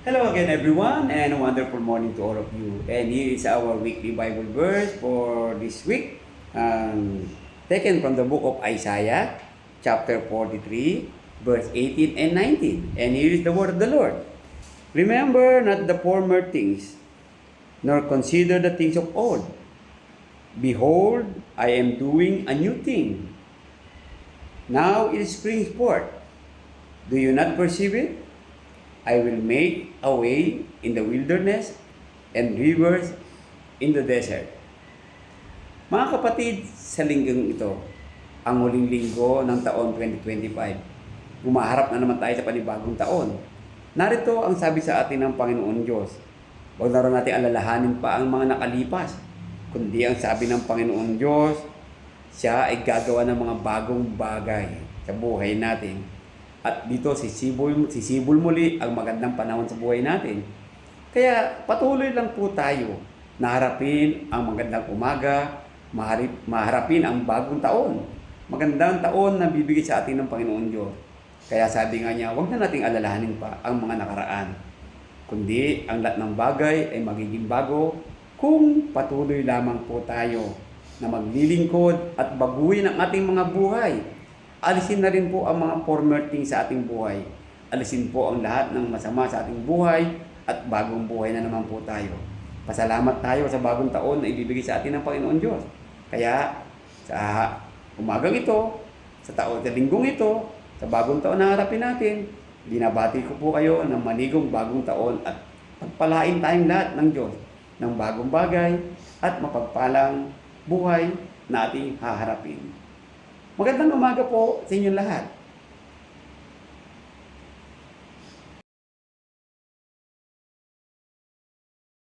Hello again, everyone, and a wonderful morning to all of you. And here is our weekly Bible verse for this week, taken from the book of Isaiah, chapter 43, verse 18 and 19. And here is the word of the Lord. Remember not the former things, nor consider the things of old. Behold, I am doing a new thing. Now it springs forth. Do you not perceive it? I will make a way in the wilderness and rivers in the desert. Mga kapatid, sa linggong ito, ang huling linggo ng taon 2025, gumaharap na naman tayo sa panibagong taon. Narito ang sabi sa atin ng Panginoon Diyos. Huwag na rin natin alalahanin pa ang mga nakalipas, kundi ang sabi ng Panginoon Diyos, siya ay gagawa ng mga bagong bagay sa buhay natin. At dito sisibol muli ang magandang panahon sa buhay natin. Kaya patuloy lang po tayo na harapin ang magandang umaga, maharapin ang bagong taon. Magandang taon na bibigay sa atin ng Panginoon Diyos. Kaya sabi nga niya, huwag na nating alalahanin pa ang mga nakaraan. Kundi ang lahat ng bagay ay magiging bago kung patuloy lamang po tayo na maglilingkod at baguhin ang ating mga buhay. Alisin na rin po ang mga former things sa ating buhay. Alisin po ang lahat ng masama sa ating buhay at bagong buhay na naman po tayo. Pasalamat tayo sa bagong taon na ibibigay sa atin ng Panginoon Diyos. Kaya sa umagang ito, sa linggong ito, sa bagong taon na harapin natin, binabati ko po kayo ng manigong bagong taon at pagpalain tayong lahat ng Diyos ng bagong bagay at mapagpalang buhay na ating haharapin. Magandang umaga po sa inyong lahat.